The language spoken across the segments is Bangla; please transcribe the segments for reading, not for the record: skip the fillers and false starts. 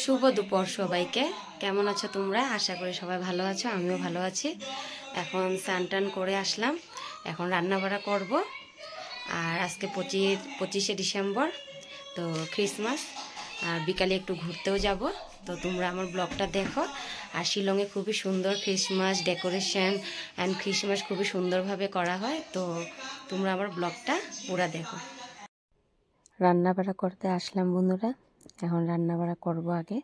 শুভ দুপুর সবাইকে। কেমন আছো তোমরা? আশা করি সবাই ভালো আছো, আমিও ভালো আছি। এখন স্নান টান করে আসলাম, এখন রান্না বাড়া করব। আর আজকে 25শে ডিসেম্বর, তো ক্রিসমাস। আর বিকালে একটু ঘুরতেও যাব, তো তোমরা আমার ব্লগটা দেখো। আর শিলংয়ে খুবই সুন্দর ক্রিসমাস ডেকোরেশন অ্যান্ড ক্রিসমাস খুবই সুন্দরভাবে করা হয়, তো তোমরা আমার ব্লগটা পুরা দেখো। রান্না বাড়া করতে আসলাম বন্ধুরা, এখন রান্না বাড়া করবো। আগে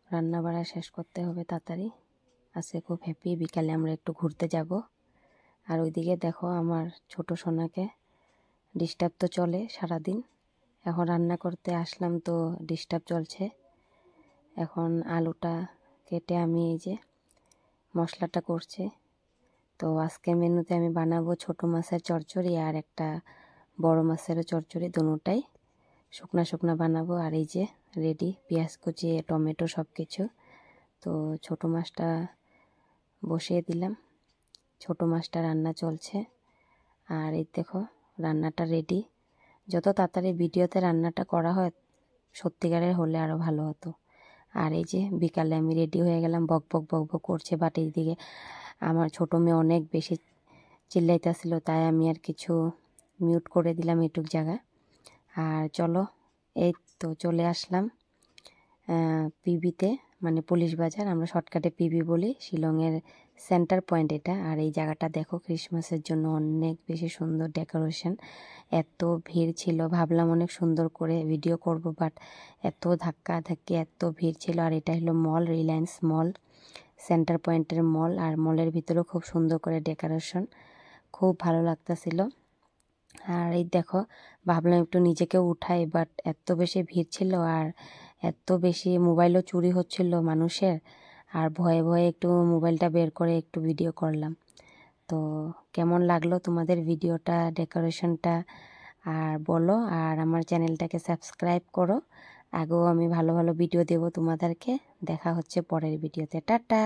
রান্না বাড়া শেষ করতে হবে তাড়াতাড়ি। আজকে খুব হ্যাপি, বিকালে আমরা একটু ঘুরতে যাব। আর ওইদিকে দেখো আমার ছোট সোনাকে ডিস্টার্ব তো চলে সারাদিন। এখন রান্না করতে আসলাম তো ডিস্টার্ব চলছে। এখন আলুটা কেটে আমি এই যে মশলাটা করছি। তো আজকে মেনুতে আমি বানাবো ছোট মাছের চচ্চড়ি আর একটা বড় মাছেরও চচ্চড়ি, দুটোটাই শুকনা শুকনা বানাবো। আর এই যে রেডি পেঁয়াজ কুচি টমেটো সব কিছু। তো ছোট মাছটা বসিয়ে দিলাম, ছোট মাছটা রান্না চলছে। আর এই দেখো রান্নাটা রেডি। যত তাড়াতাড়ি ভিডিওতে রান্নাটা করা হয় সত্যিকারের হলে আরও ভালো হতো। আর এই যে বিকালে আমি রেডি হয়ে গেলাম, বক বক বক বক করছে। বাট এইদিকে আমার ছোটো মেয়ে অনেক বেশি চিল্লাইতেছিল, তাই আমি আর কিছু মিউট করে দিলাম এটুক জায়গা। আর চলো, এই তো চলে আসলাম পিবিতে, মানে পুলিশ বাজার, আমরা শর্টকাটে পিবি বলি। শিলংয়ের সেন্টার পয়েন্ট এটা। আর এই জায়গাটা দেখো ক্রিসমাসের জন্য অনেক বেশি সুন্দর ডেকোরেশন। এত ভিড় ছিল, ভাবলাম অনেক সুন্দর করে ভিডিও করব, বাট এত ধাক্কা ধাক্কি, এত ভিড় ছিল। আর এটা হলো মল, রিলায়েন্স মল, সেন্টার পয়েন্টের মল। আর মলের ভিতরেও খুব সুন্দর করে ডেকোরেশন, খুব ভালো লাগতেছিল। আর এই দেখো ভাবলাম একটু নিজেকে উঠাই, বাট এত বেশি ভিড় ছিল আর এত বেশি মোবাইলও চুরি হচ্ছিল মানুষের। আর ভয়ে ভয়ে একটু মোবাইলটা বের করে একটু ভিডিও করলাম। তো কেমন লাগলো তোমাদের ভিডিওটা, ডেকোরেশনটা আর বলো। আর আমার চ্যানেলটাকে সাবস্ক্রাইব করো, আগেও আমি ভালো ভালো ভিডিও দেবো তোমাদেরকে। দেখা হচ্ছে পরের ভিডিওতে। টাটা।